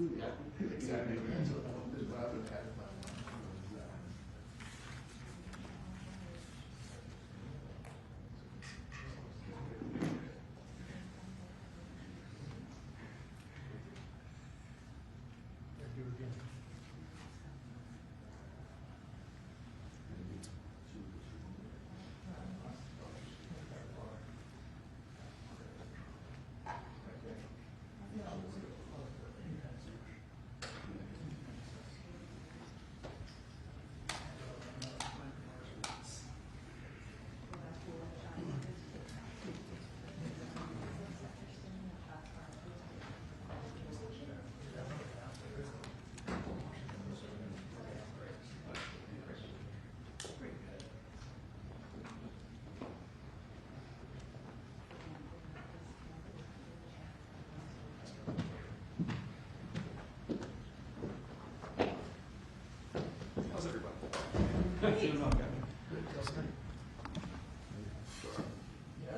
Exactly. How's everybody? Doing well, Kevin. Yeah.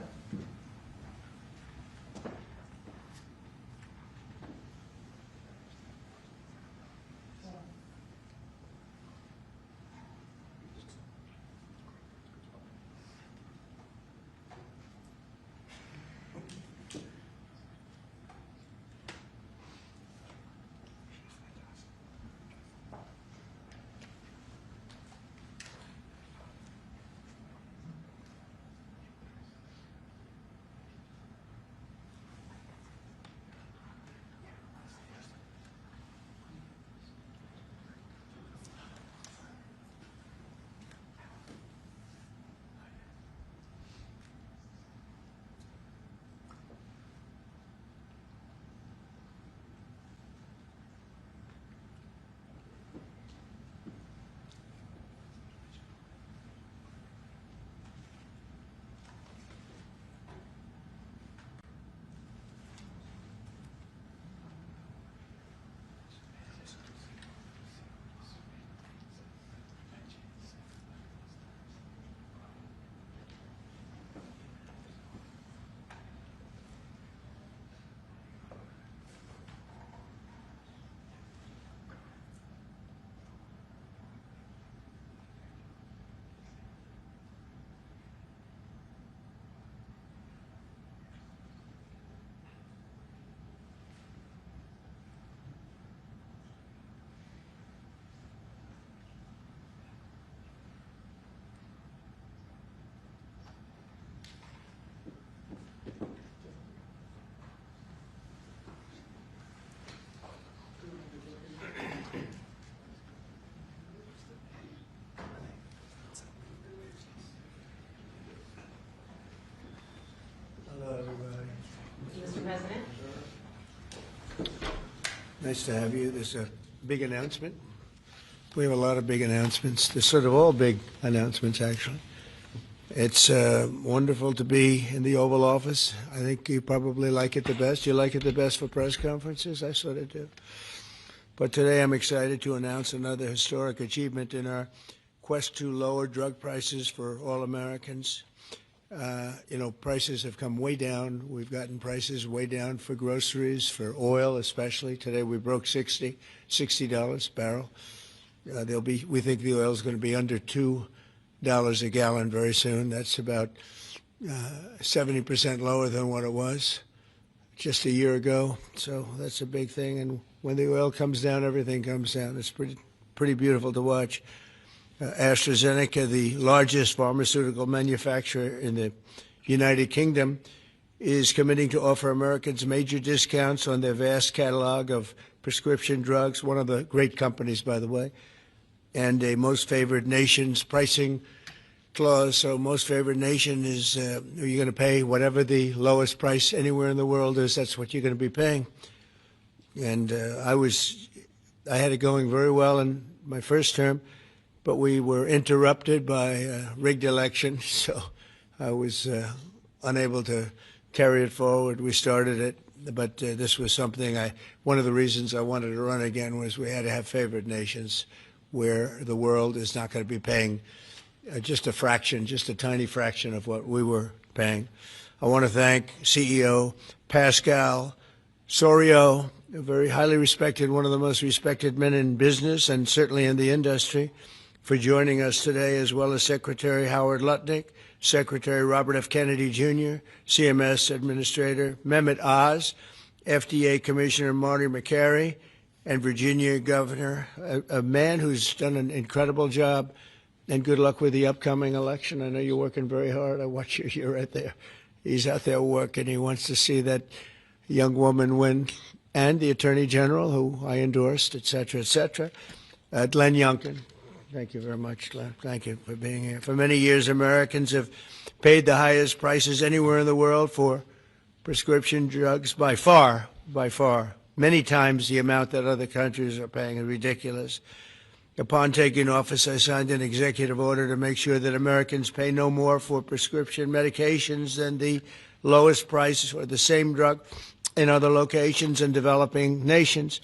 Hello, everybody. Mr. President. Nice to have you. There's a big announcement. We have a lot of big announcements. They're sort of all big announcements, actually. It's wonderful to be in the Oval Office. I think you probably like it the best. You like it the best for press conferences? I sort of do. But today I'm excited to announce another historic achievement in our quest to lower drug prices for all Americans. Prices have come way down. We've gotten prices way down for groceries, for oil especially. Today we broke $60 a barrel. We think the oil is going to be under $2 a gallon very soon. That's about 70% lower than what it was just a year ago. So that's a big thing. And when the oil comes down, everything comes down. It's pretty beautiful to watch. AstraZeneca, the largest pharmaceutical manufacturer in the United Kingdom, is committing to offer Americans major discounts on their vast catalog of prescription drugs, one of the great companies, by the way, and a most favored nation's pricing clause. So most favored nation is you're going to pay whatever the lowest price anywhere in the world is. That's what you're going to be paying. And I had it going very well in my first term, but we were interrupted by a rigged election, so I was unable to carry it forward. We started it, but this was something one of the reasons I wanted to run again was we had to have favored nations where the world is not going to be paying just a fraction, just a tiny fraction of what we were paying. I want to thank CEO Pascal Soriot a very highly respected, one of the most respected men in business and certainly in the industry, for joining us today, as well as Secretary Howard Lutnick, Secretary Robert F. Kennedy Jr., CMS Administrator Mehmet Oz, FDA Commissioner Marty McCary, and Virginia Governor, a man who's done an incredible job. And good luck with the upcoming election. I know you're working very hard. I watch you. You're right there. He's out there working. He wants to see that young woman win, and the Attorney General, who I endorsed, et cetera, et cetera. Glenn Youngkin. Thank you very much, Glenn. Thank you for being here. For many years, Americans have paid the highest prices anywhere in the world for prescription drugs by far, many times the amount that other countries are paying is ridiculous. Upon taking office, I signed an executive order to make sure that Americans pay no more for prescription medications than the lowest price or the same drug in other locations in developing nations.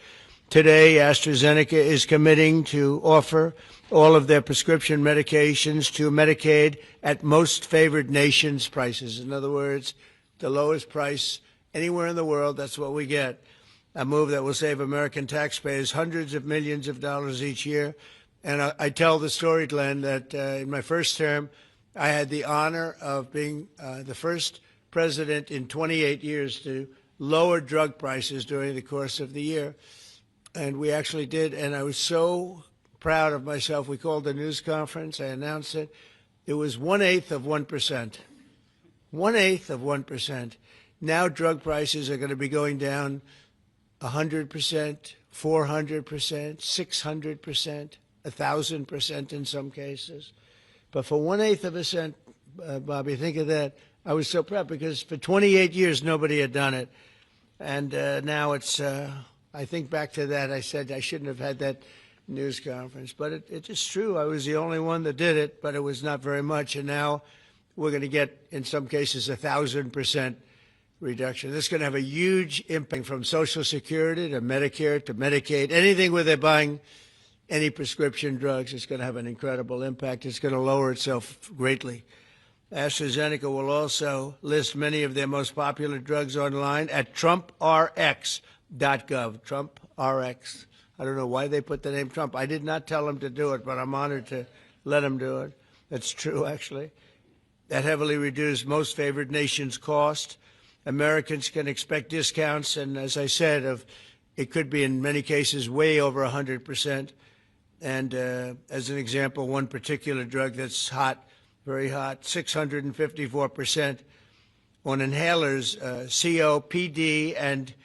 Today, AstraZeneca is committing to offer all of their prescription medications to Medicaid at most favored nations prices. In other words, the lowest price anywhere in the world, that's what we get. A move that will save American taxpayers hundreds of millions of dollars each year. And I tell the story, Glenn, that in my first term, I had the honor of being the first president in 28 years to lower drug prices during the course of the year. And we actually did, and I was so proud of myself. We called a news conference. I announced it. It was 1/8 of 1%. 1/8 of 1%. Now drug prices are going to be going down 100%, 400%, 600%, 1,000% in some cases. But for 1/8 of a cent, Bobby, think of that. I was so proud because for 28 years nobody had done it. And now it's, I think back to that, I said I shouldn't have had that news conference. But it is true. I was the only one that did it, but it was not very much. And now we're going to get, in some cases, 1,000% reduction. This is going to have a huge impact from Social Security to Medicare to Medicaid. Anything where they're buying any prescription drugs, it's going to have an incredible impact. It's going to lower itself greatly. AstraZeneca will also list many of their most popular drugs online at TrumpRx.gov. TrumpRx. I don't know why they put the name Trump. I did not tell them to do it, but I'm honored to let them do it. That's true, actually. That heavily reduced most favored nations cost. Americans can expect discounts, and as I said, it could be in many cases way over 100%. And as an example, one particular drug that's hot, very hot, 654% on inhalers, COPD and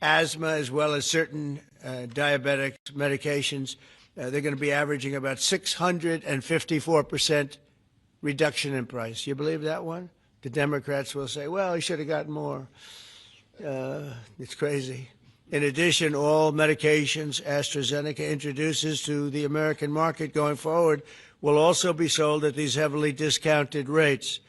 asthma, as well as certain diabetic medications. They're going to be averaging about 654% reduction in price. You believe that one? The Democrats will say, well, he should have gotten more. It's crazy. In addition, all medications AstraZeneca introduces to the American market going forward will also be sold at these heavily discounted rates.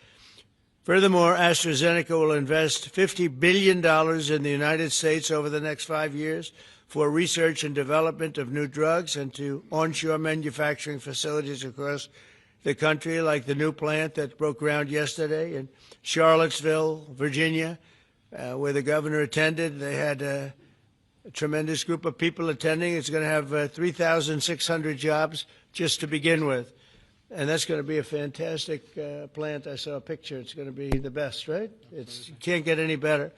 Furthermore, AstraZeneca will invest $50 billion in the United States over the next 5 years for research and development of new drugs and to onshore manufacturing facilities across the country, like the new plant that broke ground yesterday in Charlottesville, Virginia, where the governor attended. They had a tremendous group of people attending. It's going to have 3,600 jobs just to begin with. And that's going to be a fantastic plant. I saw a picture. It's going to be the best, right? You can't get any better.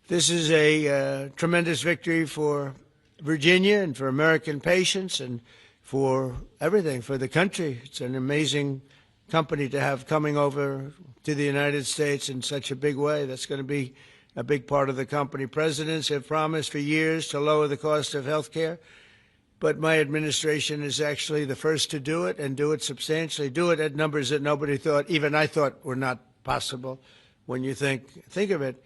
This is a tremendous victory for Virginia and for American patients and for everything, for the country. It's an amazing company to have coming over to the United States in such a big way. That's going to be a big part of the company. Presidents have promised for years to lower the cost of health care, but my administration is actually the first to do it and do it substantially, do it at numbers that nobody thought, even I thought, were not possible. When you think of it,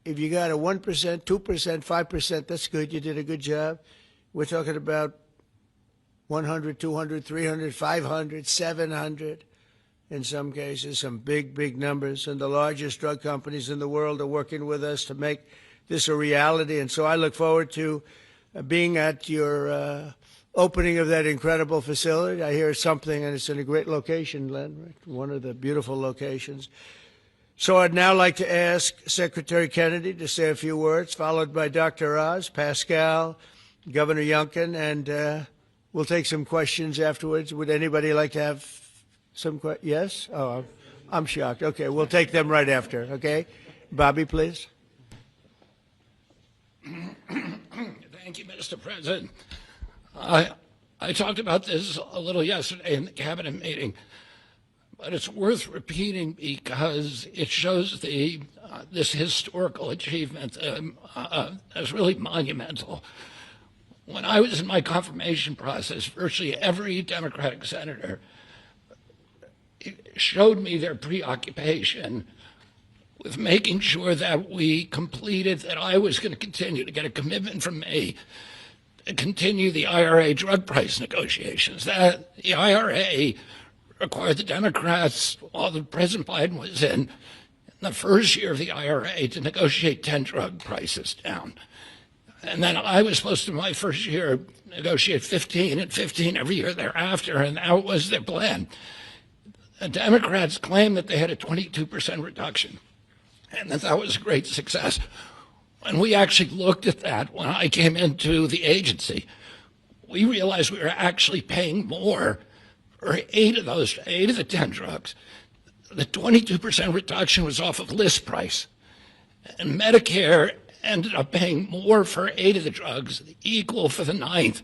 if you got a 1%, 2%, 5%, that's good. You did a good job. We're talking about 100, 200, 300, 500, 700 in some cases, some big, big numbers. And the largest drug companies in the world are working with us to make this a reality. And so I look forward to being at your opening of that incredible facility. I hear something, and it's in a great location, Len, right? One of the beautiful locations. So I'd now like to ask Secretary Kennedy to say a few words, followed by Dr. Oz, Pascal, Governor Youngkin, and we'll take some questions afterwards. Would anybody like to have some questions? Yes? Oh, I'm shocked. Okay, we'll take them right after, okay? Bobby, please. Thank you, Mr. President. I talked about this a little yesterday in the cabinet meeting, but it's worth repeating because it shows this historical achievement as really monumental. When I was in my confirmation process, virtually every Democratic senator showed me their preoccupation with making sure that we completed, that I was going to continue to get a commitment from me to continue the IRA drug price negotiations. That the IRA required the Democrats, while President Biden was in the first year of the IRA, to negotiate 10 drug prices down. And then I was supposed to, my first year, negotiate 15 and 15 every year thereafter, and that was their plan. The Democrats claimed that they had a 22% reduction, and that was a great success. When we actually looked at that, when I came into the agency, we realized we were actually paying more for 8 of the 10 drugs. The 22% reduction was off of list price, and Medicare ended up paying more for 8 of the drugs, equal for the 9th,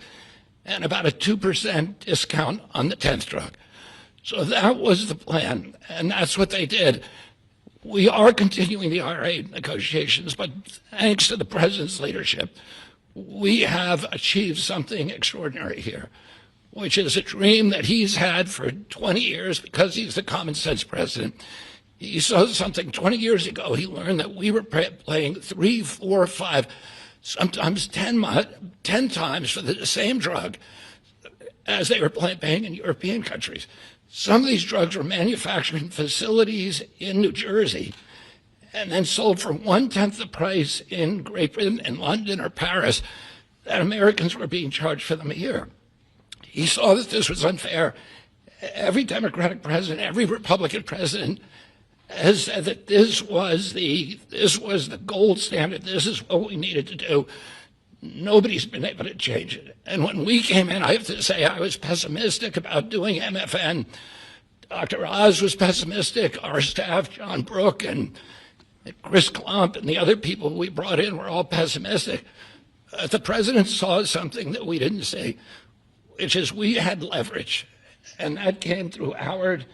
and about a 2% discount on the 10th drug. So that was the plan, and that's what they did. We are continuing the IRA negotiations, but thanks to the president's leadership, we have achieved something extraordinary here, which is a dream that he's had for 20 years because he's the common sense president. He saw something 20 years ago. He learned that we were paying 3, 4, 5, sometimes 10 times for the same drug as they were paying in European countries. Some of these drugs were manufactured in facilities in New Jersey and then sold for 1/10 the price in Great Britain, in London or Paris, that Americans were being charged for them a year. He saw that this was unfair. Every Democratic president, every Republican president has said that this was the gold standard. This is what we needed to do. Nobody's been able to change it. And when we came in, I have to say I was pessimistic about doing MFN. Dr. Oz was pessimistic. Our staff, John Brook and Chris Klump and the other people we brought in were all pessimistic. The president saw something that we didn't see, which is we had leverage. And that came through Howard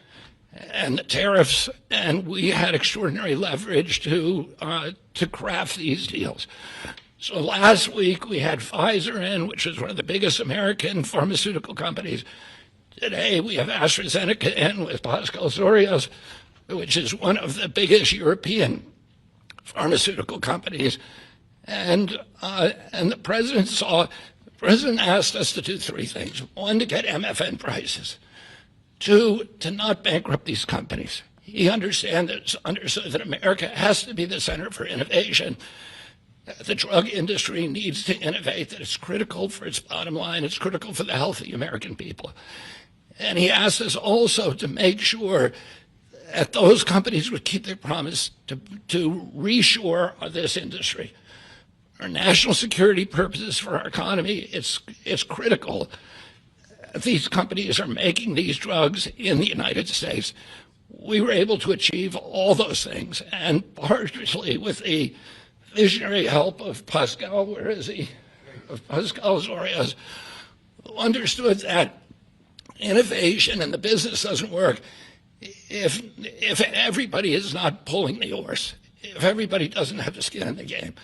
and the tariffs, and we had extraordinary leverage to craft these deals. So last week we had Pfizer in, which is one of the biggest American pharmaceutical companies. Today we have AstraZeneca in with Pascal Sorios, which is one of the biggest European pharmaceutical companies. And the president asked us to do 3 things. 1, to get MFN prices. 2, to not bankrupt these companies. He understood that America has to be the center for innovation. The drug industry needs to innovate, that it's critical for its bottom line, it's critical for the health of the American people. And he asked us also to make sure that those companies would keep their promise to reshore this industry. For national security purposes, for our economy, it's critical. These companies are making these drugs in the United States. We were able to achieve all those things, and partially with the visionary help of Pascal, where is he? Of Pascal Sorios, who understood that innovation and the business doesn't work if everybody is not pulling the oars, if everybody doesn't have the skin in the game.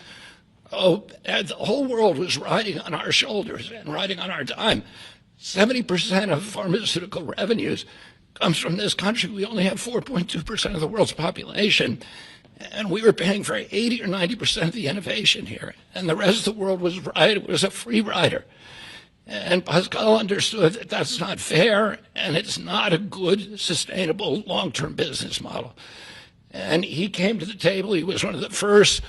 The whole world was riding on our shoulders and riding on our dime. 70% of pharmaceutical revenues comes from this country. We only have 4.2% of the world's population. And we were paying for 80 or 90% of the innovation here. And the rest of the world was a free rider. And Pascal understood that that's not fair, and it's not a good, sustainable, long-term business model. And he came to the table. He was one of the first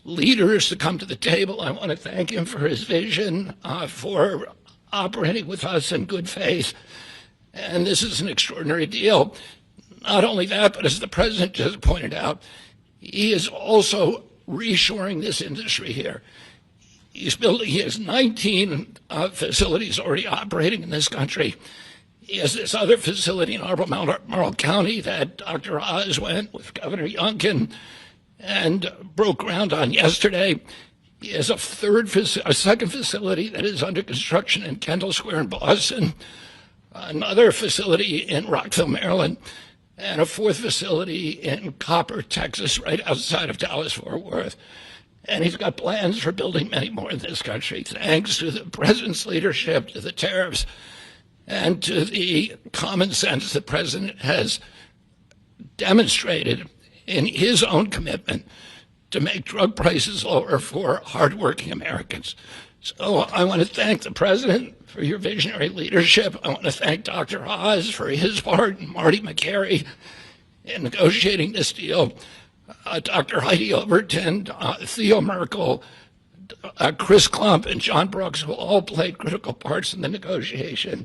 leaders to come to the table. I want to thank him for his vision, for operating with us in good faith. And this is an extraordinary deal. Not only that, but as the president just pointed out, he is also reshoring this industry here. He has 19 facilities already operating in this country. He has this other facility in Albemarle County that Dr. Oz went with Governor Youngkin and broke ground on yesterday. He has a second facility that is under construction in Kendall Square in Boston, another facility in Rockville, Maryland, and a fourth facility in Copper, Texas, right outside of Dallas-Fort Worth. And he's got plans for building many more in this country, thanks to the president's leadership, to the tariffs, and to the common sense the president has demonstrated in his own commitment to make drug prices lower for hardworking Americans. So I want to thank the president for your visionary leadership. I want to thank Dr. Oz for his part, and Marty McCary in negotiating this deal. Dr. Heidi Overton, Theo Merkel, Chris Klump, and John Brooks, who all played critical parts in the negotiation.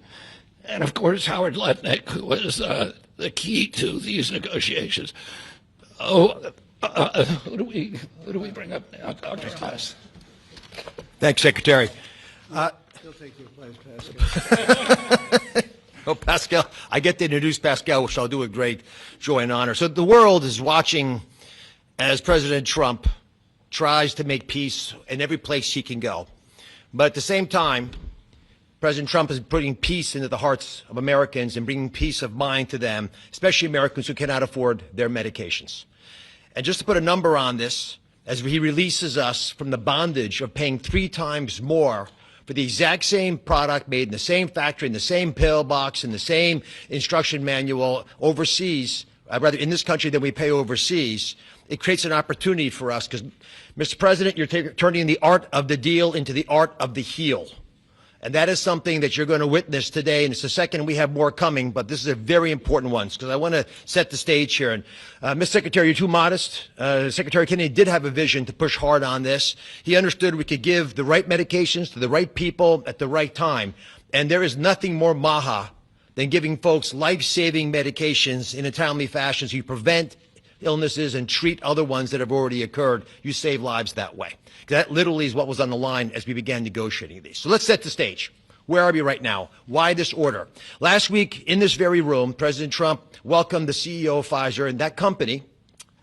And of course, Howard Letnick, who was the key to these negotiations. Who do we bring up now? Dr. Oz. Thanks, Secretary. He'll take your place, Pascal. Oh, Pascal, I get to introduce Pascal, which I'll do with great joy and honor. So the world is watching as President Trump tries to make peace in every place he can go. But at the same time, President Trump is putting peace into the hearts of Americans and bringing peace of mind to them, especially Americans who cannot afford their medications. And just to put a number on this, as he releases us from the bondage of paying 3 times more for the exact same product made in the same factory, in the same pill box, in the same instruction manual overseas, rather in this country than we pay overseas, it creates an opportunity for us because, Mr. President, you're turning the art of the deal into the art of the heel. And that is something that you're going to witness today. And it's the second, we have more coming, but this is a very important one because I want to set the stage here. And Mr. Secretary, you're too modest. Secretary Kennedy did have a vision to push hard on this. He understood we could give the right medications to the right people at the right time. And there is nothing more maha than giving folks life-saving medications in a timely fashion so you prevent illnesses and treat other ones that have already occurred. You save lives that way. That literally is what was on the line as we began negotiating these. So let's set the stage. Where are we right now? Why this order? Last week in this very room, President Trump welcomed the CEO of Pfizer, and that company,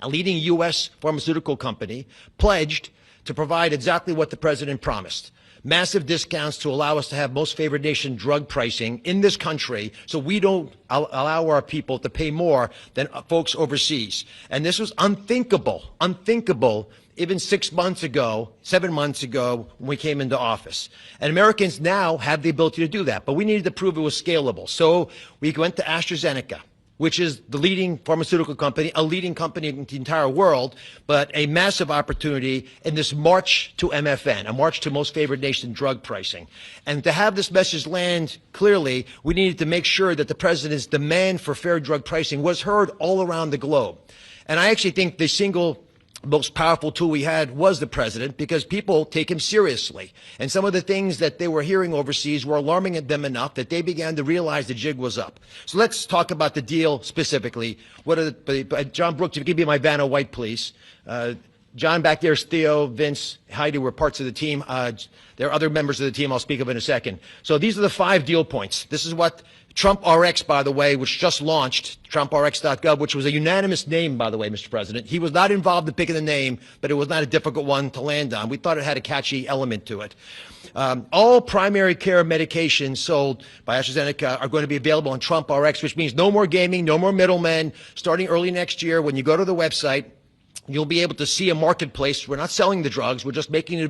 a leading U.S. pharmaceutical company, pledged to provide exactly what the president promised. Massive discounts to allow us to have most favored nation drug pricing in this country so we don't allow our people to pay more than folks overseas. And this was unthinkable even 6 months ago, 7 months ago when we came into office. And Americans now have the ability to do that, but we needed to prove it was scalable. So we went to AstraZeneca, which is the leading pharmaceutical company, a leading company in the entire world, but a massive opportunity in this march to MFN, a march to most favored nation drug pricing. And to have this message land clearly, we needed to make sure that the president's demand for fair drug pricing was heard all around the globe. And I actually think the single most powerful tool we had was the president because people take him seriously. And some of the things that they were hearing overseas were alarming them enough that they began to realize the jig was up. So let's talk about the deal specifically. John Brooks, if you could be my Vanna White, please. John back there is Theo, Vince, Heidi were parts of the team. There are other members of the team I'll speak of in a second. So these are the 5 deal points. This is what Trump RX, by the way, which just launched, TrumpRx.gov, which was a unanimous name, by the way, Mr. President. He was not involved in picking the name, but it was not a difficult one to land on. We thought it had a catchy element to it. All primary care medications sold by AstraZeneca are going to be available on Trump RX, which means no more gaming, no more middlemen. Starting early next year, when you go to the website, you'll be able to see a marketplace. We're not selling the drugs. We're just making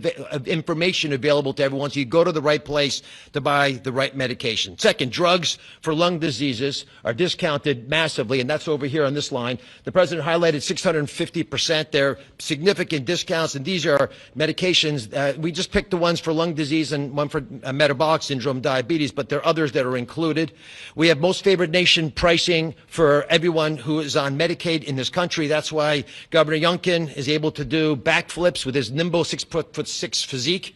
information available to everyone so you go to the right place to buy the right medication. Second, drugs for lung diseases are discounted massively, and that's over here on this line. The president highlighted 650%. They're significant discounts, and these are medications. We just picked the ones for lung disease and one for metabolic syndrome, diabetes, but there are others that are included. We have most favored nation pricing for everyone who is on Medicaid in this country. That's why Governor Youngkin is able to do backflips with his nimble 6'6" physique.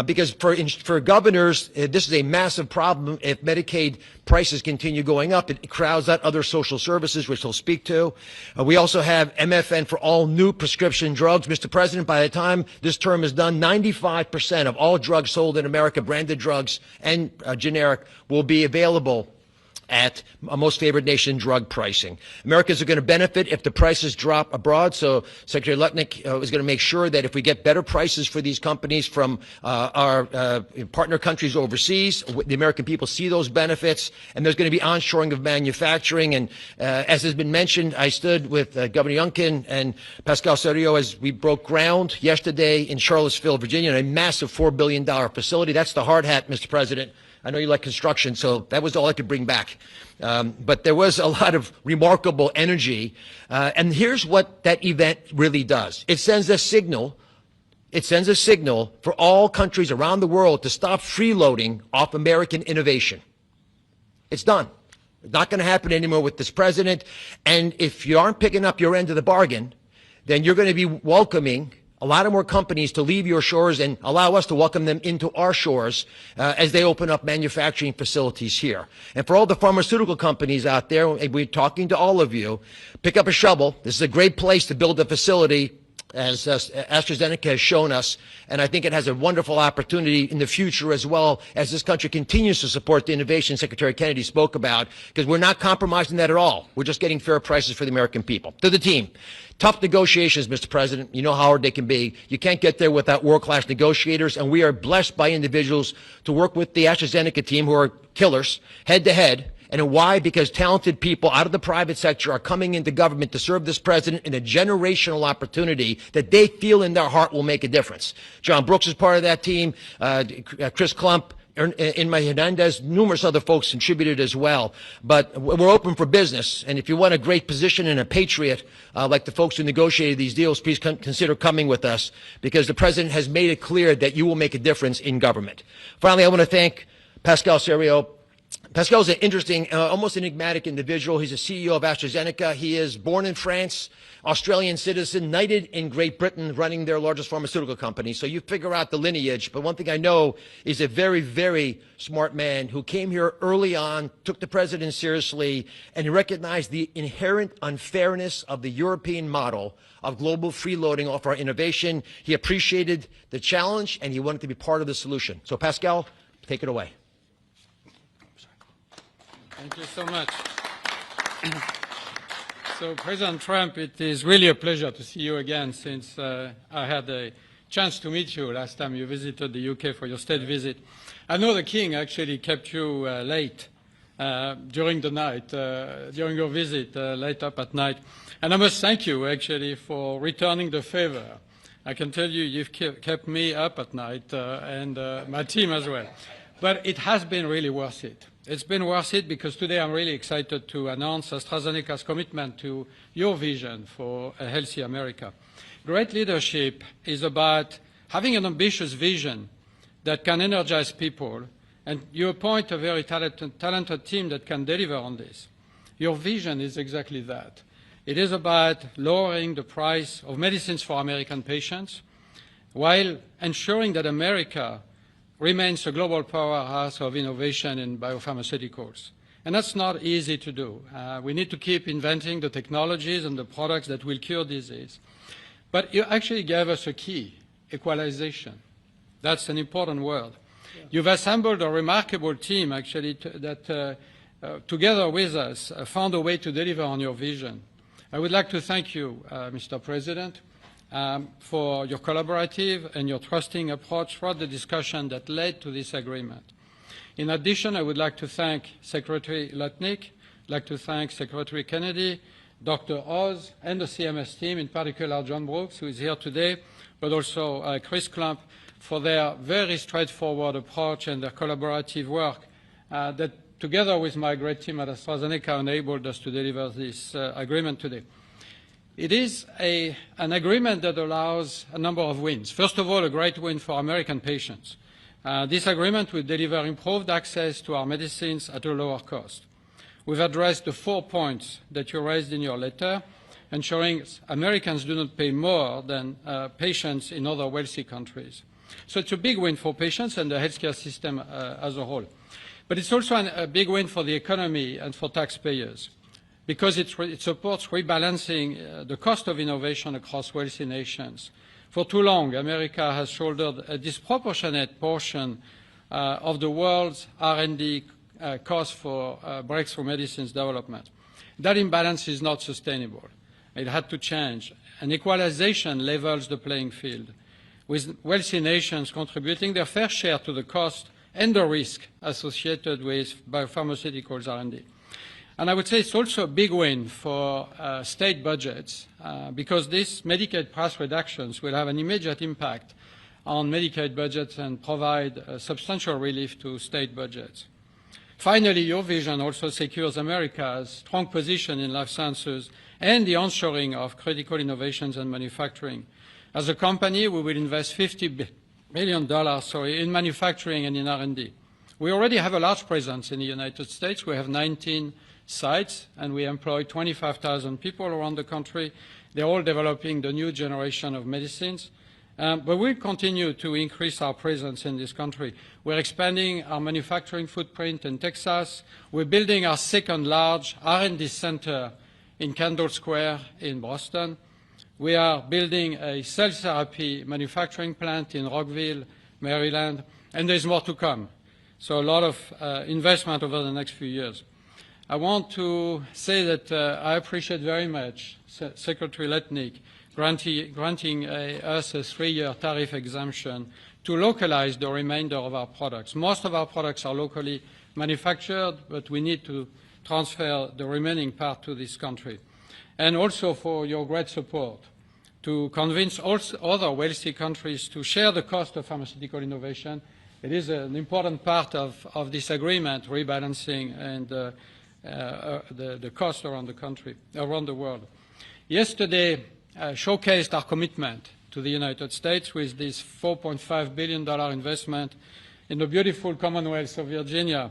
Because for governors, this is a massive problem. If Medicaid prices continue going up, it crowds out other social services, which he'll speak to. We also have MFN for all new prescription drugs. Mr. President, by the time this term is done, 95% of all drugs sold in America, branded drugs and generic, will be available at a most favored nation drug pricing. Americans are going to benefit if the prices drop abroad. So Secretary Lutnick is going to make sure that if we get better prices for these companies from our partner countries overseas, the American people see those benefits, and there's going to be onshoring of manufacturing. And as has been mentioned, I stood with Governor Youngkin and Pascal Soriot as we broke ground yesterday in Charlottesville, Virginia, a massive $4 billion facility. That's the hard hat, Mr. President. I know you like construction, so that was all I could bring back. But there was a lot of remarkable energy. And here's what that event really does. It sends a signal. It sends a signal for all countries around the world to stop freeloading off American innovation. It's done. It's not going to happen anymore with this president. And if you aren't picking up your end of the bargain, then you're going to be welcoming a lot of more companies to leave your shores and allow us to welcome them into our shores as they open up manufacturing facilities here. And for all the pharmaceutical companies out there, we're talking to all of you, pick up a shovel. This is a great place to build a facility, as AstraZeneca has shown us, and I think it has a wonderful opportunity in the future as well as this country continues to support the innovation Secretary Kennedy spoke about, because we're not compromising that at all. We're just getting fair prices for the American people. To the team. Tough negotiations, Mr. President. You know how hard they can be. You can't get there without world-class negotiators, and we are blessed by individuals to work with the AstraZeneca team who are killers, head-to-head. And why? Because talented people out of the private sector are coming into government to serve this president in a generational opportunity that they feel in their heart will make a difference. John Brooks is part of that team. Chris Klump, Inma Hernandez, numerous other folks contributed as well. But we're open for business. And if you want a great position and a patriot, like the folks who negotiated these deals, please consider coming with us, because the president has made it clear that you will make a difference in government. Finally, I want to thank Pascal Soriot. Pascal is an interesting, almost enigmatic individual. He's a CEO of AstraZeneca. He is born in France, Australian citizen, knighted in Great Britain, running their largest pharmaceutical company. So you figure out the lineage. But one thing I know is a very, very smart man who came here early on, took the president seriously, and he recognized the inherent unfairness of the European model of global freeloading off our innovation. He appreciated the challenge, and he wanted to be part of the solution. So Pascal, take it away. Thank you so much. So, President Trump, it is really a pleasure to see you again, since I had a chance to meet you last time you visited the UK for your state visit. I know the King actually kept you late during the night, during your visit, late up at night. And I must thank you, actually, for returning the favor. I can tell you, you've kept me up at night, and my team as well. But it has been really worth it. It's been worth it because today I'm really excited to announce AstraZeneca's commitment to your vision for a healthy America. Great leadership is about having an ambitious vision that can energize people, and you appoint a very talented team that can deliver on this. Your vision is exactly that. It is about lowering the price of medicines for American patients while ensuring that America remains a global powerhouse of innovation in biopharmaceuticals. And that's not easy to do. We need to keep inventing the technologies and the products that will cure disease. But you actually gave us a key, equalization. That's an important word. Yeah. You've assembled a remarkable team, actually, that together with us found a way to deliver on your vision. I would like to thank you, Mr. President, for your collaborative and your trusting approach throughout the discussion that led to this agreement. In addition, I would like to thank Secretary Lutnick, I'd like to thank Secretary Kennedy, Dr. Oz, and the CMS team, in particular John Brooks, who is here today, but also Chris Klump, for their very straightforward approach and their collaborative work that, together with my great team at AstraZeneca, enabled us to deliver this agreement today. It is an agreement that allows a number of wins. First of all, a great win for American patients. This agreement will deliver improved access to our medicines at a lower cost. We've addressed the 4 points that you raised in your letter, ensuring Americans do not pay more than patients in other wealthy countries. So it's a big win for patients and the healthcare system as a whole. But it's also a big win for the economy and for taxpayers, because it supports rebalancing the cost of innovation across wealthy nations. For too long, America has shouldered a disproportionate portion of the world's R&D cost for breakthrough medicines development. That imbalance is not sustainable. It had to change. An equalization levels the playing field, with wealthy nations contributing their fair share to the cost and the risk associated with biopharmaceuticals R&D. And I would say it's also a big win for state budgets because these Medicaid price reductions will have an immediate impact on Medicaid budgets and provide substantial relief to state budgets. Finally, your vision also secures America's strong position in life sciences and the onshoring of critical innovations and manufacturing. As a company, we will invest $50 billion in manufacturing and in R&D. We already have a large presence in the United States. We have 19 sites, and we employ 25,000 people around the country. They're all developing the new generation of medicines. But we'll continue to increase our presence in this country. We're expanding our manufacturing footprint in Texas. We're building our second large R&D center in Kendall Square in Boston. We are building a cell therapy manufacturing plant in Rockville, Maryland, and there's more to come. So a lot of investment over the next few years. I want to say that I appreciate very much Secretary Letnick granting us a 3-year tariff exemption to localize the remainder of our products. Most of our products are locally manufactured, but we need to transfer the remaining part to this country. And also for your great support to convince also other wealthy countries to share the cost of pharmaceutical innovation. It is an important part of this agreement, rebalancing and the cost around the country, around the world. Yesterday, showcased our commitment to the United States with this $4.5 billion investment in the beautiful Commonwealth of Virginia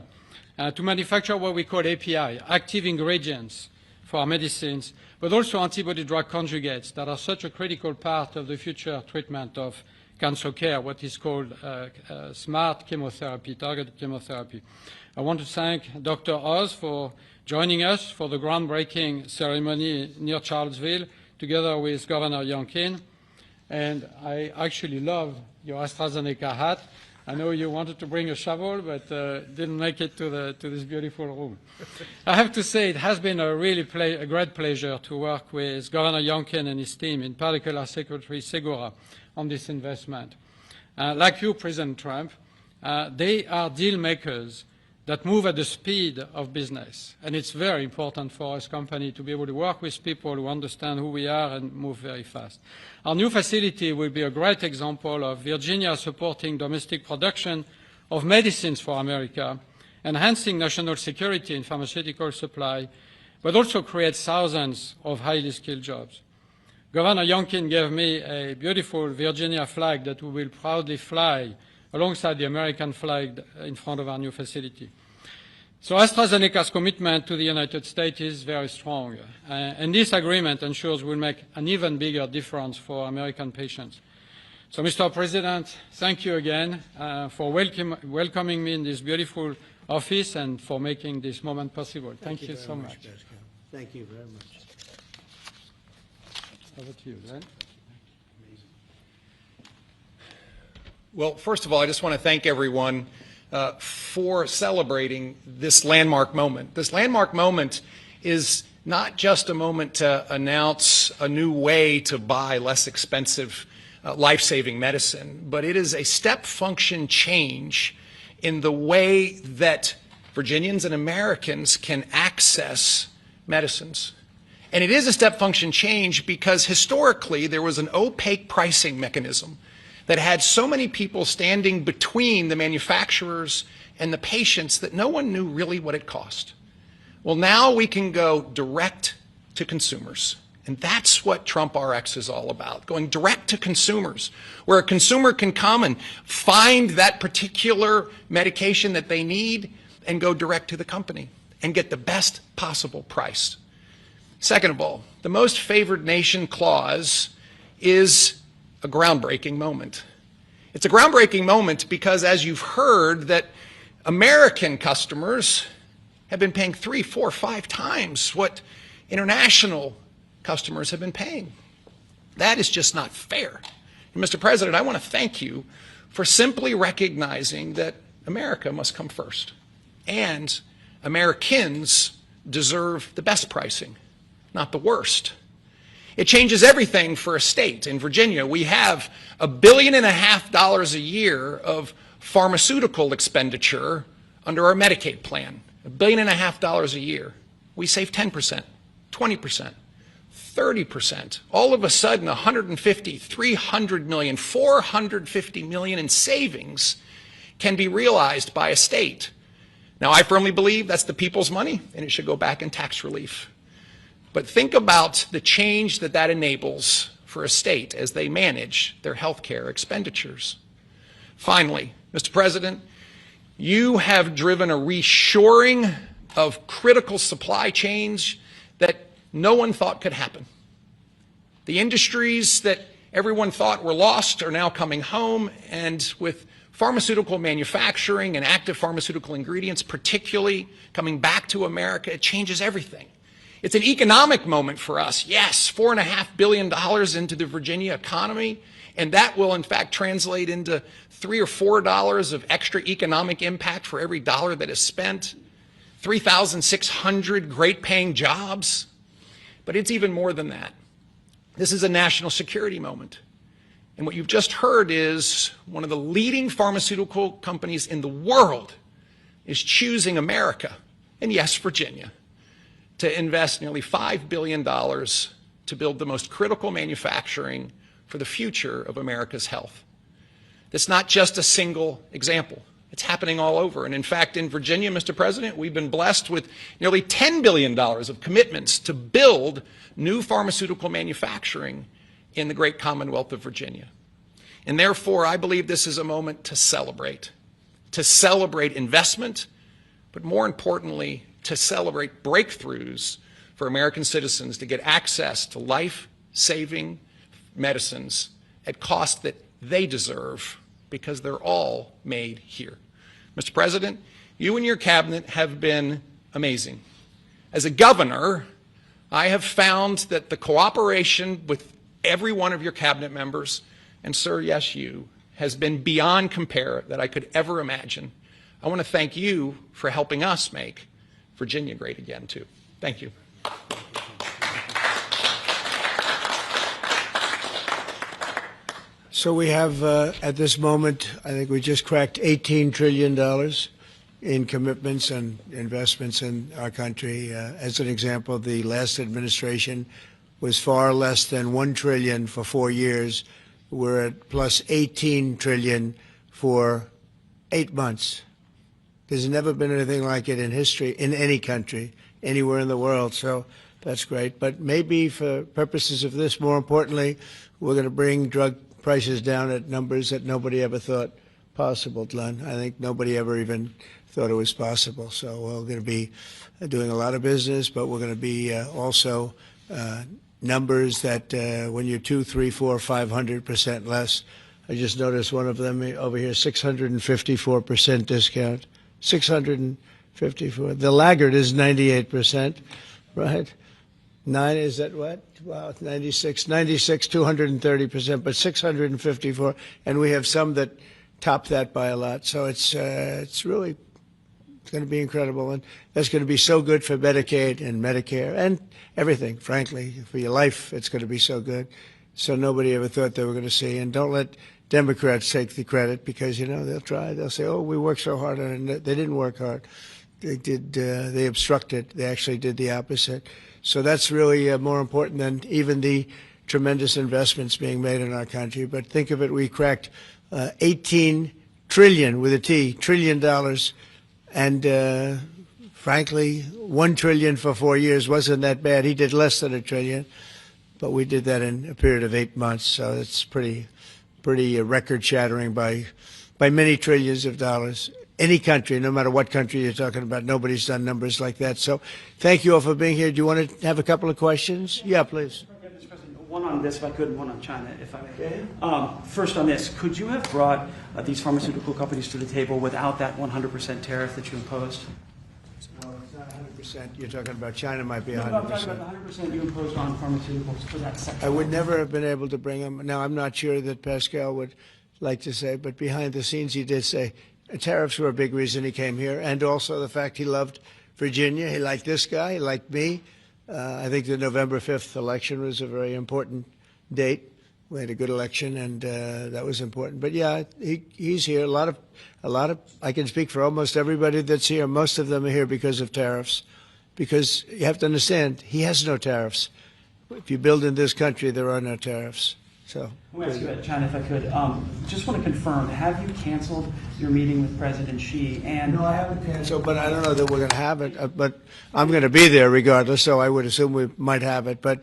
to manufacture what we call API, active ingredients for our medicines, but also antibody-drug conjugates that are such a critical part of the future treatment of cancer care, what is called smart chemotherapy, targeted chemotherapy. I want to thank Dr. Oz for joining us for the groundbreaking ceremony near Charlottesville, together with Governor Youngkin. And I actually love your AstraZeneca hat. I know you wanted to bring a shovel, but didn't make it to this beautiful room. I have to say it has been a great pleasure to work with Governor Youngkin and his team, in particular Secretary Segura, on this investment. Like you, President Trump, they are deal makers that move at the speed of business. And it's very important for us company to be able to work with people who understand who we are and move very fast. Our new facility will be a great example of Virginia supporting domestic production of medicines for America, enhancing national security in pharmaceutical supply, but also creates thousands of highly skilled jobs. Governor Youngkin gave me a beautiful Virginia flag that we will proudly fly alongside the American flag in front of our new facility. So AstraZeneca's commitment to the United States is very strong, and this agreement ensures we'll make an even bigger difference for American patients. So, Mr. President, thank you again for welcoming me in this beautiful office and for making this moment possible. Thank you so much. Thank you very much. Over to you, Glenn. Well, first of all, I just want to thank everyone for celebrating this landmark moment. This landmark moment is not just a moment to announce a new way to buy less expensive life-saving medicine, but it is a step function change in the way that Virginians and Americans can access medicines. And it is a step function change because historically there was an opaque pricing mechanism that had so many people standing between the manufacturers and the patients that no one knew really what it cost. Well, now we can go direct to consumers. And that's what Trump RX is all about, going direct to consumers, where a consumer can come and find that particular medication that they need and go direct to the company and get the best possible price. Second of all, the most favored nation clause is a groundbreaking moment. It's a groundbreaking moment because, as you've heard, that American customers have been paying 3, 4, 5 times what international customers have been paying. That is just not fair. And Mr. President, I want to thank you for simply recognizing that America must come first. And Americans deserve the best pricing, not the worst. It changes everything for a state. In Virginia, we have $1.5 billion a year of pharmaceutical expenditure under our Medicaid plan. $1.5 billion a year. We save 10%, 20%, 30%. All of a sudden, 150, 300 million, 450 million in savings can be realized by a state. Now, I firmly believe that's the people's money, and it should go back in tax relief. But think about the change that that enables for a state as they manage their health care expenditures. Finally, Mr. President, you have driven a reshoring of critical supply chains that no one thought could happen. The industries that everyone thought were lost are now coming home, and with pharmaceutical manufacturing and active pharmaceutical ingredients particularly coming back to America, it changes everything. It's an economic moment for us. Yes, $4.5 billion into the Virginia economy, and that will in fact translate into $3 or $4 of extra economic impact for every dollar that is spent, 3,600 great paying jobs. But it's even more than that. This is a national security moment. And what you've just heard is one of the leading pharmaceutical companies in the world is choosing America, and yes, Virginia, to invest nearly $5 billion to build the most critical manufacturing for the future of America's health. That's not just a single example. It's happening all over. And in fact, in Virginia, Mr. President, we've been blessed with nearly $10 billion of commitments to build new pharmaceutical manufacturing in the great Commonwealth of Virginia. And therefore, I believe this is a moment to celebrate investment, but more importantly, to celebrate breakthroughs for American citizens to get access to life-saving medicines at costs that they deserve because they're all made here. Mr. President, you and your cabinet have been amazing. As a governor, I have found that the cooperation with every one of your cabinet members, and sir, yes, you, has been beyond compare that I could ever imagine. I want to thank you for helping us make Virginia great again, too. Thank you. So we have, at this moment, I think we just cracked $18 trillion in commitments and investments in our country. As an example, the last administration was far less than $1 trillion for 4 years. We're at plus $18 trillion for 8 months. There's never been anything like it in history, in any country, anywhere in the world. So that's great. But maybe for purposes of this, more importantly, we're going to bring drug prices down at numbers that nobody ever thought possible, Glenn. I think nobody ever even thought it was possible. So we're going to be doing a lot of business, but we're going to be also numbers that when you're 2, 3, 4, 500% less. I just noticed one of them over here, 654% discount. 654. The laggard is 98%, right? 9 is that what? Wow, 96, 230%, but 654, and we have some that top that by a lot. So it's really going to be incredible, and that's going to be so good for Medicaid and Medicare and everything. Frankly, for your life, it's going to be so good. So nobody ever thought they were going to see. And don't let Democrats take the credit because, you know, they'll try. They'll say, oh, we worked so hard on it. They didn't work hard. They did. They obstructed. They actually did the opposite. So that's really more important than even the tremendous investments being made in our country. But think of it, we cracked 18 trillion with a T, $trillion. And frankly, 1 trillion for 4 years wasn't that bad. He did less than $1 trillion, but we did that in a period of 8 months. So it's pretty record-shattering by many trillions of dollars. Any country, no matter what country you're talking about, nobody's done numbers like that. So thank you all for being here. Do you want to have a couple of questions? Yeah, please. Mr. President, One on this, if I could, and one on China, if I may. First on this, could you have brought these pharmaceutical companies to the table without that 100% tariff that you imposed? Well, it's not 100%. You're talking about China might be 100%. No, I'm talking about the 100% you imposed on pharmaceuticals for that sector. I would never have been able to bring them. Now, I'm not sure that Pascal would like to say, but behind the scenes he did say tariffs were a big reason he came here, and also the fact he loved Virginia. He liked this guy. He liked me. I think the November 5th election was a very important date. We had a good election, and that was important. But yeah, he's here. A lot of. I can speak for almost everybody that's here. Most of them are here because of tariffs, because you have to understand he has no tariffs. If you build in this country, there are no tariffs. So. Let me ask you about China, if I could. Just want to confirm: have you canceled your meeting with President Xi? And no, I haven't canceled, but I don't know that we're going to have it. But I'm going to be there regardless, so I would assume we might have it. But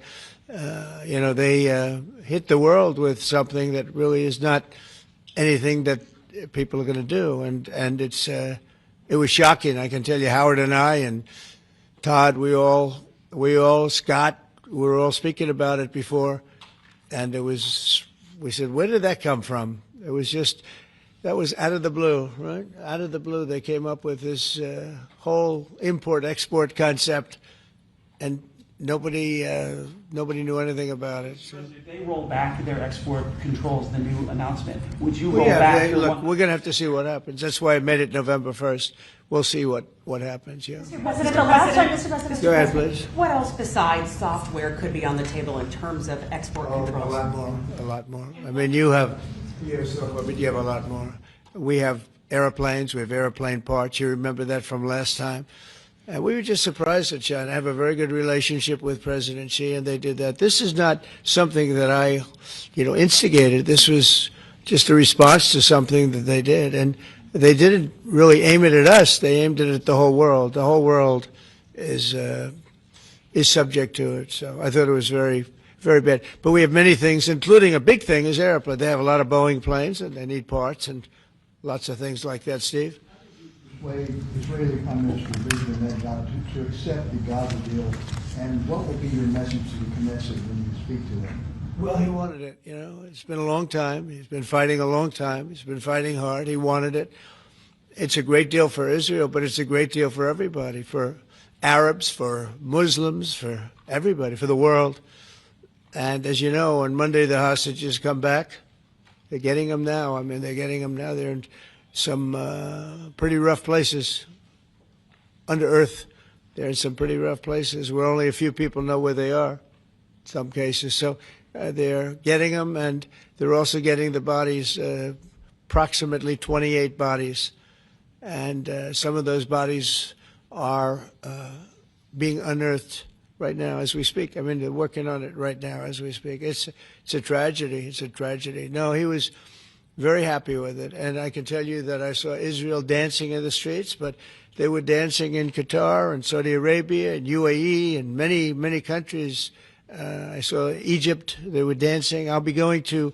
you know, they hit the world with something that really is not anything that people are going to do, and it was shocking. I can tell you, Howard and I and Todd, we all Scott, we were all speaking about it before, and we said, where did that come from? It was just. That was out of the blue, right? Out of the blue, they came up with this whole import-export concept, and nobody knew anything about it. So. If they roll back their export controls, the new announcement, would you roll back? Look, we're going to have to see what happens. That's why I made it November 1st. We'll see what happens. Yeah. Mr. President, Go ahead, please. What else besides software could be on the table in terms of export controls? A lot more. I mean, you have a lot more. We have airplanes. We have airplane parts. You remember that from last time. And we were just surprised at China. I have a very good relationship with President Xi, and they did that. This is not something that I, instigated. This was just a response to something that they did. And they didn't really aim it at us. They aimed it at the whole world. The whole world is subject to it. So I thought it was very, very bad. But we have many things, including a big thing is airplane. They have a lot of Boeing planes, and they need parts and lots of things like that. Steve? Israeli Prime Minister Benjamin Netanyahu to accept the Gaza deal, and what will be your message to the Knesset when you speak to them? Well, he wanted it. It's been a long time. He's been fighting a long time. He's been fighting hard. He wanted it. It's a great deal for Israel, but it's a great deal for everybody, for Arabs, for Muslims, for everybody, for the world. And as you know, on Monday the hostages come back. They're getting them now. I mean, they're getting them now. They're in some pretty rough places under earth. They're in some pretty rough places where only a few people know where they are in some cases. So they're getting them, and they're also getting the bodies, approximately 28 bodies. And some of those bodies are being unearthed right now as we speak. I mean, they're working on it right now as we speak. It's a tragedy. It's a tragedy. No, he was very happy with it. And I can tell you that I saw Israel dancing in the streets, but they were dancing in Qatar and Saudi Arabia and UAE and many, many countries. I saw Egypt. They were dancing. I'll be going to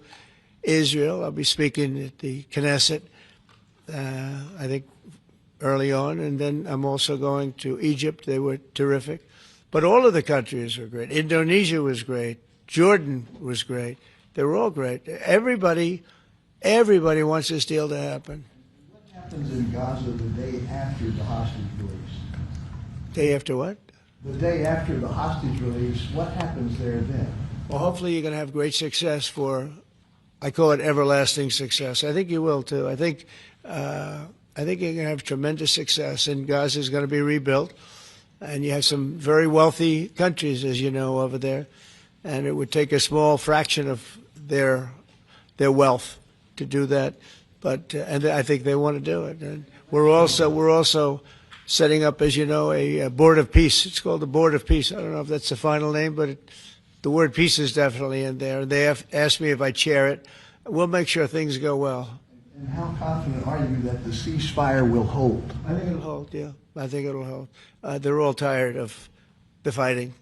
Israel. I'll be speaking at the Knesset, I think, early on. And then I'm also going to Egypt. They were terrific. But all of the countries were great. Indonesia was great. Jordan was great. They were all great. Everybody wants this deal to happen. What happens in Gaza the day after the hostage release? Day after what? The day after the hostage release, what happens there then? Well, hopefully you're going to have great success I call it everlasting success. I think you will, too. I think you're going to have tremendous success, and Gaza is going to be rebuilt. And you have some very wealthy countries, as you know, over there. And it would take a small fraction of their wealth to do that. But and I think they want to do it. And we're also setting up, as you know, a board of peace. It's called the Board of Peace. I don't know if that's the final name, but the word peace is definitely in there. They have asked me if I chair it. We'll make sure things go well. And how confident are you that the ceasefire will hold? I think it'll hold, yeah. I think it'll hold. They're all tired of the fighting.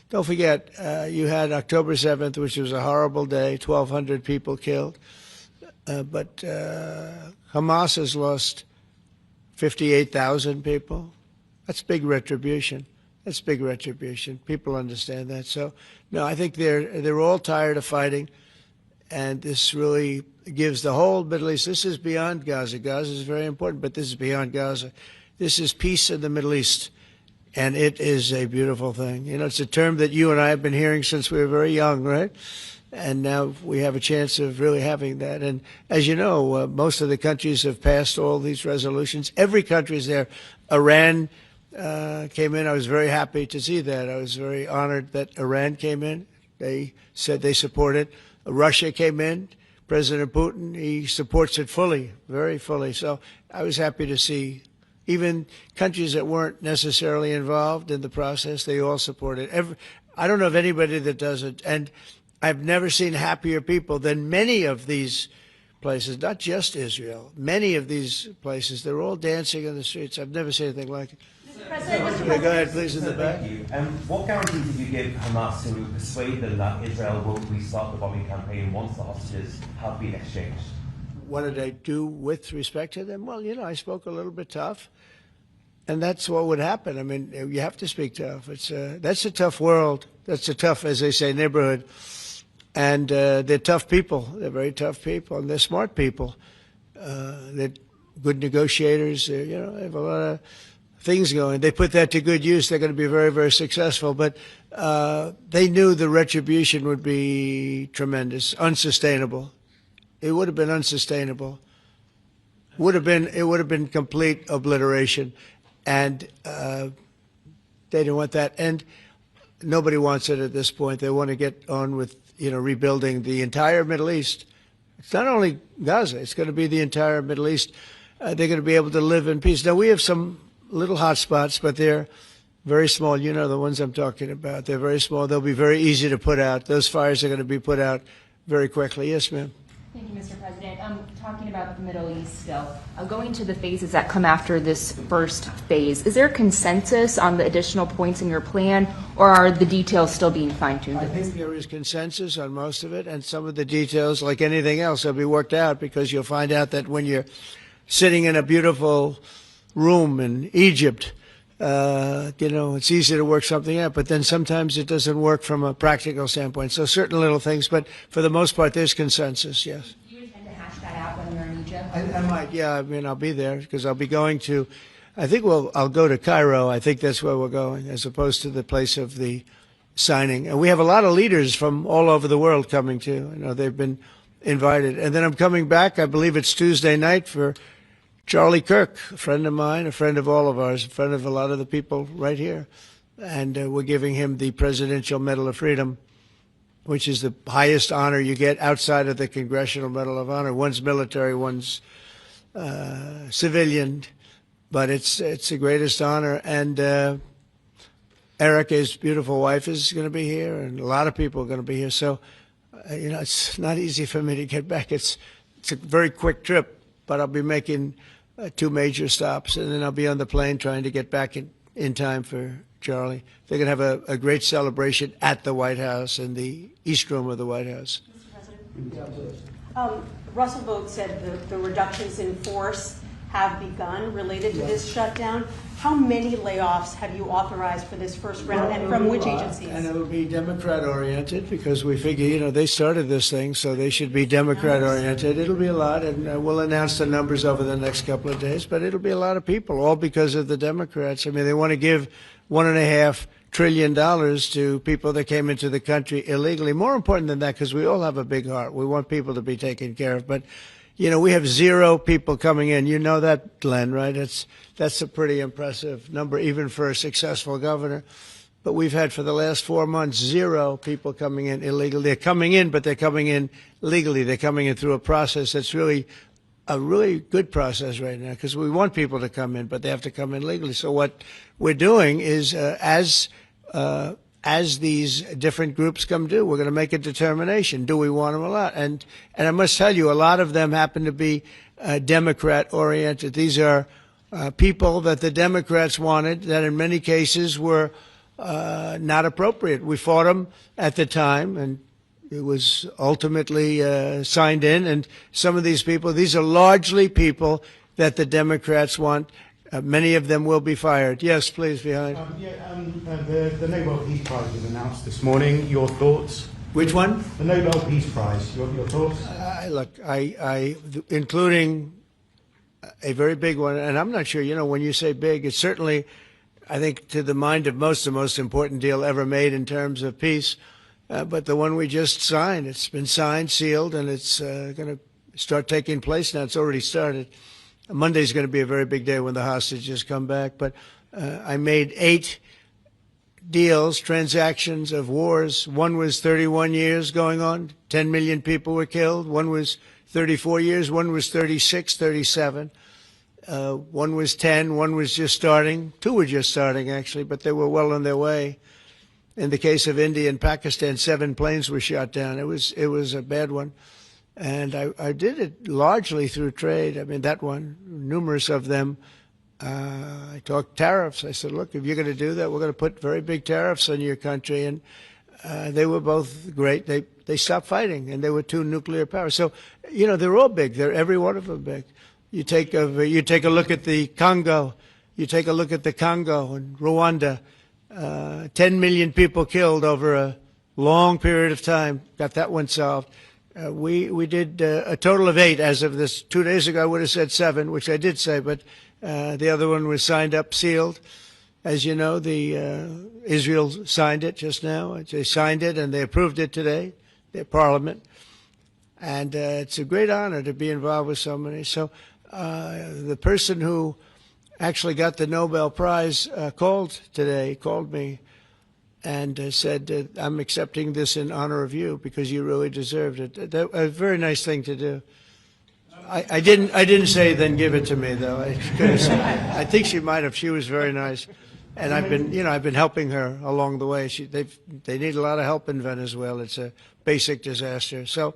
Don't forget, you had October 7th, which was a horrible day, 1,200 people killed. But Hamas has lost 58,000 people. That's big retribution. That's big retribution. People understand that. So, no, I think they're all tired of fighting, and this really gives the whole Middle East. This is beyond Gaza. Gaza is very important, but this is beyond Gaza. This is peace in the Middle East, and it is a beautiful thing. You know, it's a term that you and I have been hearing since we were very young, right? And now we have a chance of really having that. And as you know, most of the countries have passed all these resolutions. Every country is there. Iran came in. I was very happy to see that. I was very honored that Iran came in. They said they support it. Russia came in. President Putin, he supports it fully, very fully. So I was happy to see even countries that weren't necessarily involved in the process, they all support it. I don't know of anybody that doesn't. And I've never seen happier people than many of these places, not just Israel. Many of these places, they're all dancing in the streets. I've never seen anything like it. Yeah, go ahead, please, in the back. Thank you. What guarantees did you give Hamas to persuade them that Israel will restart the bombing campaign once the hostages have been exchanged? What did I do with respect to them? Well, you know, I spoke a little bit tough, and that's what would happen. I mean, you have to speak tough. That's a tough world. That's a tough, as they say, neighborhood. And they're tough people. They're very tough people, and they're smart people. They're good negotiators. They have a lot of things going. They put that to good use. They're going to be very, very successful. But they knew the retribution would be tremendous, unsustainable. It would have been unsustainable. It would have been complete obliteration, and they didn't want that. And nobody wants it at this point. They want to get on with rebuilding the entire Middle East. It's not only Gaza. It's going to be the entire Middle East. They're going to be able to live in peace. Now, we have some little hot spots, but they're very small. You know the ones I'm talking about. They're very small. They'll be very easy to put out. Those fires are going to be put out very quickly. Yes, ma'am. Thank you, Mr. President. Talking about the Middle East still, going to the phases that come after this first phase, is there consensus on the additional points in your plan, or are the details still being fine-tuned? I think there is consensus on most of it, and some of the details, like anything else, will be worked out, because you'll find out that when you're sitting in a beautiful room in Egypt, it's easy to work something out, but then sometimes it doesn't work from a practical standpoint. So certain little things, but for the most part, there's consensus, yes. Do you intend to hash that out when you're in Egypt? I might, yeah. I mean, I'll be there because I'll be going to, I'll go to Cairo. I think that's where we're going, as opposed to the place of the signing. And we have a lot of leaders from all over the world coming too. They've been invited. And then I'm coming back, I believe it's Tuesday night, for Charlie Kirk, a friend of mine, a friend of all of ours, a friend of a lot of the people right here. And we're giving him the Presidential Medal of Freedom, which is the highest honor you get outside of the Congressional Medal of Honor. One's military, one's civilian, but it's the greatest honor. And Erica's beautiful wife is going to be here, and a lot of people are going to be here. So, it's not easy for me to get back. It's a very quick trip, but I'll be making 2 major stops, and then I'll be on the plane trying to get back in time for Charlie. They're going to have a great celebration at the White House, in the East Room of the White House. Mr. President. Russell Vogt said the reductions in force have begun related to this shutdown. How many layoffs have you authorized for this first round, and from which agencies? And it will be Democrat-oriented, because we figure, they started this thing, so they should be Democrat-oriented. It'll be a lot, and we'll announce the numbers over the next couple of days, but it'll be a lot of people, all because of the Democrats. I mean, they want to give $1.5 trillion to people that came into the country illegally. More important than that, because we all have a big heart. We want people to be taken care of, but we have 0 people coming in. You know that, Glenn, right? That's a pretty impressive number, even for a successful governor. But we've had, for the last 4 months, 0 people coming in illegally. They're coming in, but they're coming in legally. They're coming in through a process that's really a really good process right now, because we want people to come in, but they have to come in legally. So what we're doing is, as these different groups come due, we're going to make a determination. Do we want them or not? And I must tell you, a lot of them happen to be Democrat-oriented. These are people that the Democrats wanted, that in many cases were not appropriate. We fought them at the time, and it was ultimately signed in. And some of these people, these are largely people that the Democrats want. Many of them will be fired. Yes, please, behind. The Nobel Peace Prize was announced this morning. Your thoughts? Which one? The Nobel Peace Prize. Your thoughts? Look, including a very big one, and I'm not sure, when you say big, it's certainly, I think, to the mind of most, the most important deal ever made in terms of peace. But the one we just signed, it's been signed, sealed, and it's going to start taking place now. It's already started. Monday's going to be a very big day when the hostages come back. But I made 8 deals, transactions of wars. One was 31 years going on. 10 million people were killed. One was 34 years. One was 36, 37. One was 10. One was just starting. 2 were just starting, actually, but they were well on their way. In the case of India and Pakistan, 7 planes were shot down. It was a bad one. And I did it largely through trade. I mean, that one, numerous of them. I talked tariffs. I said, look, if you're going to do that, we're going to put very big tariffs on your country. And they were both great. They stopped fighting, and there were 2 nuclear powers. So, they're all big. They're every one of them big. You take a look at the Congo. You take a look at the Congo and Rwanda. 10 million people killed over a long period of time. Got that one solved. We did a total of 8 as of this 2 days ago. I would have said 7, which I did say, but the other one was signed up, sealed. As you know, Israel signed it just now. They signed it and they approved it today, their parliament. And it's a great honor to be involved with so many. So the person who actually got the Nobel Prize called me and said, I'm accepting this in honor of you because you really deserved it. A very nice thing to do. I didn't say then give it to me, though. I think she might have. She was very nice. And I've been helping her along the way. They need a lot of help in Venezuela. It's a basic disaster. So,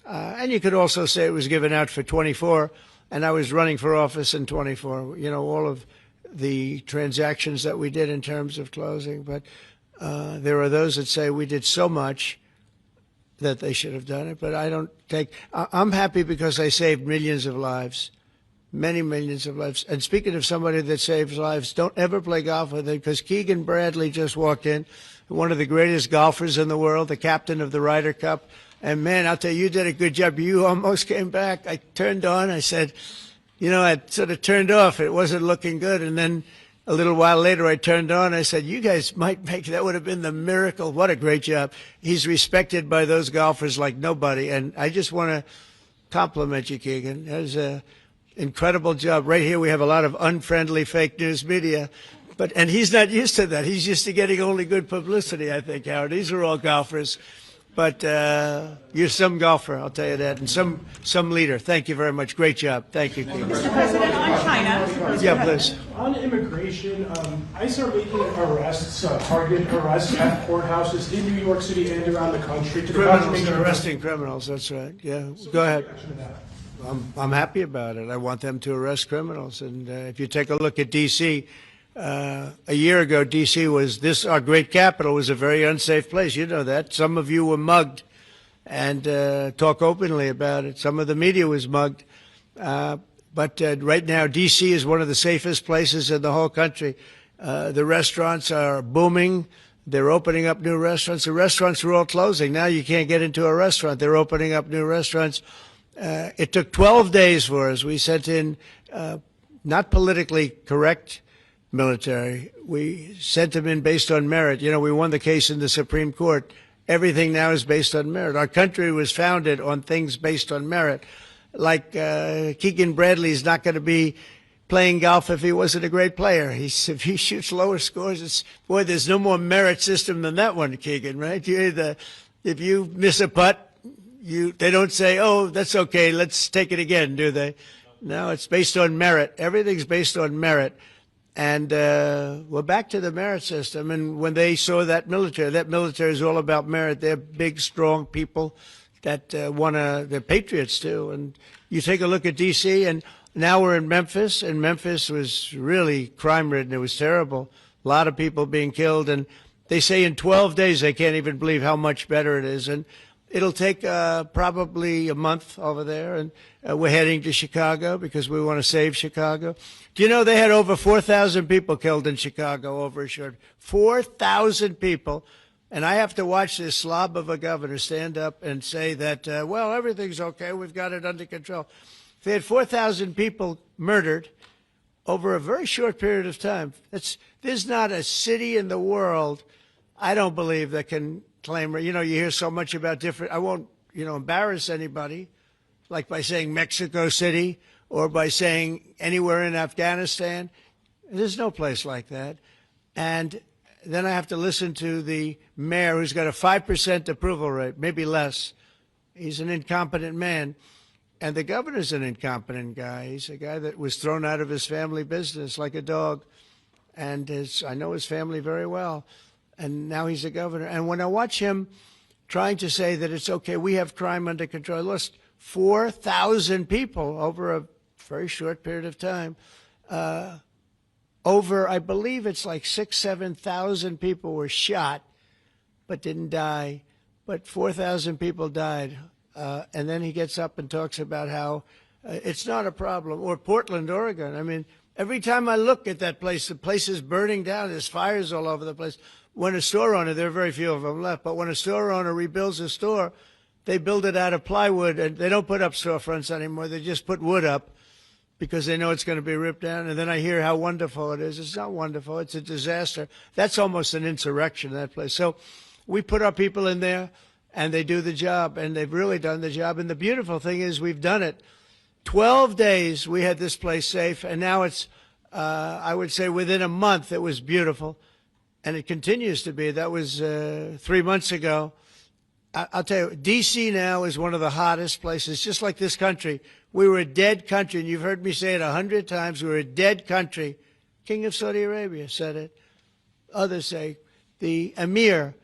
and you could also say it was given out for 24, and I was running for office in 24. All of the transactions that we did in terms of closing. But there are those that say we did so much that they should have done it. But I'm happy because I saved millions of lives. Many millions of lives. And speaking of somebody that saves lives, don't ever play golf with him because Keegan Bradley just walked in, one of the greatest golfers in the world, the captain of the Ryder Cup. And, man, I'll tell you did a good job. You almost came back. I turned on. I said, I sort of turned off. It wasn't looking good. And then a little while later I turned on. I said, you guys might that would have been the miracle. What a great job. He's respected by those golfers like nobody. And I just want to compliment you, Keegan. That was a incredible job. Right here we have a lot of unfriendly fake news media, and he's not used to that. He's used to getting only good publicity, I think, Howard. These are all golfers. But you're some golfer, I'll tell you that, and some leader. Thank you very much. Great job. Thank you, Keegan. Mr. President, on China. Yeah, please. On immigration, ICE are making arrests, targeted arrests at courthouses in New York City and around the country. Criminals, arresting criminals, that's right. Yeah, go ahead. I'm happy about it. I want them to arrest criminals. And if you take a look at D.C., a year ago, D.C. was our great capital was a very unsafe place. You know that. Some of you were mugged and talk openly about it. Some of the media was mugged. But right now, D.C. is one of the safest places in the whole country. The restaurants are booming. They're opening up new restaurants. The restaurants are all closing. Now you can't get into a restaurant. They're opening up new restaurants. It took 12 days for us. We sent in not politically correct military. We sent them in based on merit. We won the case in the Supreme Court. Everything now is based on merit. Our country was founded on things based on merit. Like Keegan Bradley is not going to be playing golf if he wasn't a great player. If he shoots lower scores, there's no more merit system than that one, Keegan, right? If you miss a putt, they don't say, oh, that's okay, let's take it again, do they? No, it's based on merit. Everything's based on merit. And we're back to the merit system. And when they saw that military is all about merit. They're big, strong people that they're patriots too. And you take a look at D.C., and now we're in Memphis, and Memphis was really crime-ridden. It was terrible. A lot of people being killed. And they say in 12 days they can't even believe how much better it is. And It'll take probably a month over there, and we're heading to Chicago because we want to save Chicago. Do you know they had over 4,000 people killed in Chicago over a short 4,000 people, and I have to watch this slob of a governor stand up and say that, well, everything's okay, we've got it under control. They had 4,000 people murdered over a very short period of time. There's not a city in the world, I don't believe, that can claim, you hear so much about different, I won't, embarrass anybody, like by saying Mexico City or by saying anywhere in Afghanistan. There's no place like that. And then I have to listen to the mayor who's got a 5% approval rate, maybe less. He's an incompetent man. And the governor's an incompetent guy. He's a guy that was thrown out of his family business like a dog. And I know his family very well. And now he's a governor. And when I watch him trying to say that it's okay, we have crime under control, I lost 4,000 people over a very short period of time. I believe it's like 7,000 people were shot but didn't die. But 4,000 people died. And then he gets up and talks about how it's not a problem. Or Portland, Oregon. I mean, every time I look at that place, the place is burning down. There's fires all over the place. When a store owner, there are very few of them left, but when a store owner rebuilds a store, they build it out of plywood, and they don't put up storefronts anymore. They just put wood up because they know it's going to be ripped down. And then I hear how wonderful it is. It's not wonderful. It's a disaster. That's almost an insurrection, that place. So we put our people in there, and they do the job, and they've really done the job. And the beautiful thing is we've done it. 12 days we had this place safe, and now it's, I would say within a month it was beautiful. And it continues to be. That was 3 months ago. I'll tell you, D.C. now is one of the hottest places, just like this country. We were a dead country, and you've heard me say it 100 times. We were a dead country. King of Saudi Arabia said it. Others say. The Emir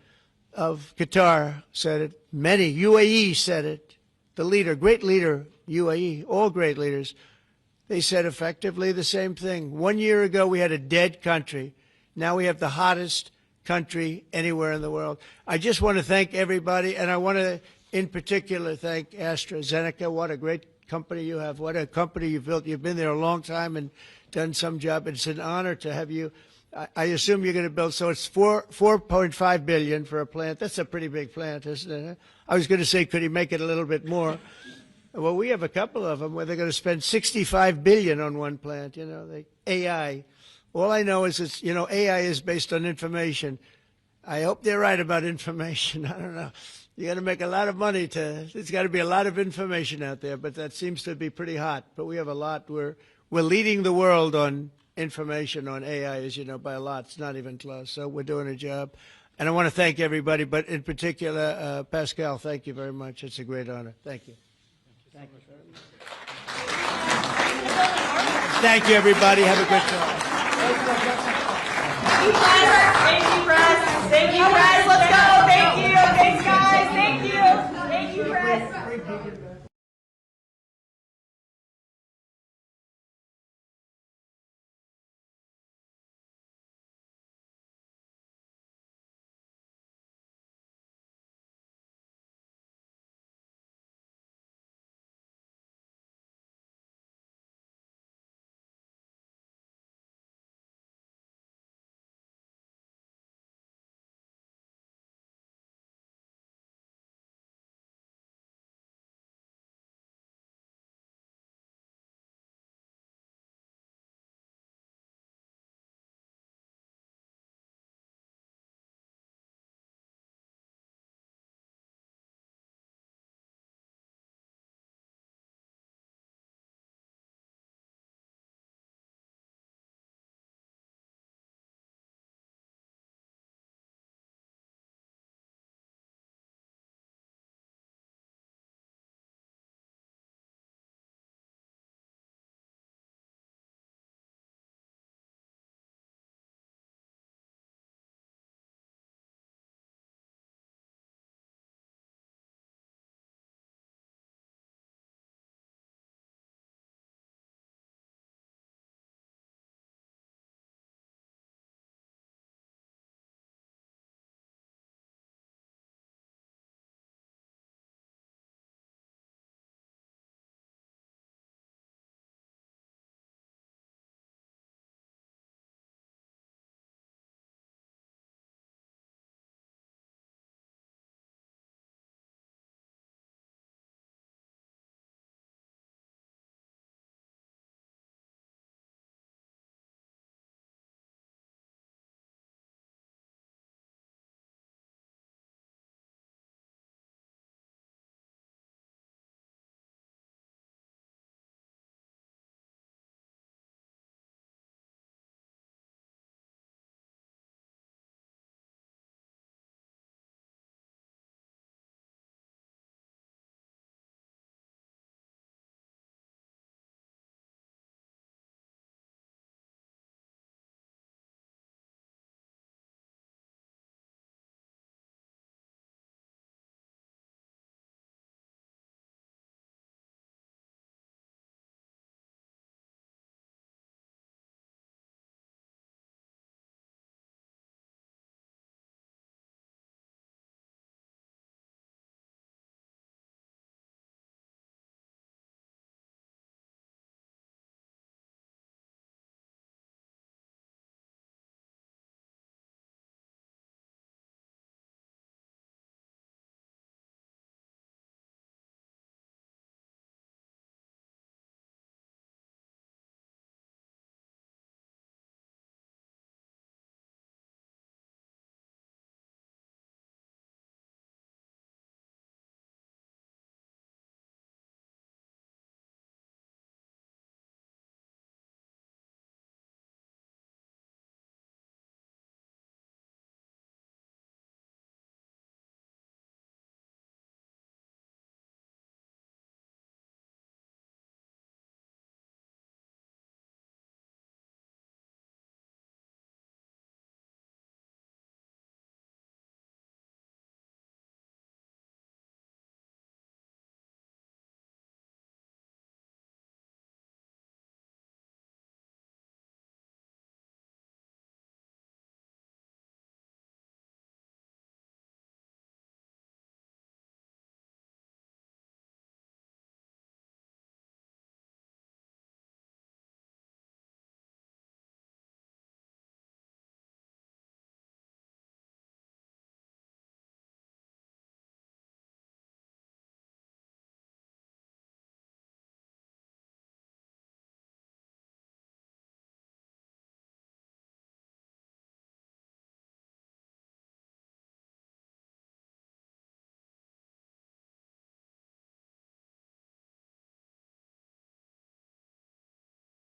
of Qatar said it. Many. UAE said it. The leader, great leader, UAE, all great leaders. They said effectively the same thing. 1 year ago, we had a dead country. Now we have the hottest country anywhere in the world. I just want to thank everybody, and I want to, in particular, thank AstraZeneca. What a great company you have. What a company you've built. You've been there a long time and done some job. It's an honor to have you. I assume you're going to build, so it's $4.5 billion for a plant. That's a pretty big plant, isn't it? I was going to say, could he make it a little bit more? Well, we have a couple of them where they're going to spend $65 billion on one plant, AI. All I know is it's, AI is based on information. I hope they're right about information. I don't know. You got to make a lot of money there's got to be a lot of information out there, but that seems to be pretty hot. But we have a lot. We're leading the world on information on AI, as you know, by a lot. It's not even close. So we're doing a job. And I want to thank everybody, but in particular, Pascal, thank you very much. It's a great honor. Thank you. Thank you very much. Thank you, everybody. Have a good time. Thank you, press. Thank you, press. Let's go. Thank you. Thanks, guys. Thank you. Thank you, press.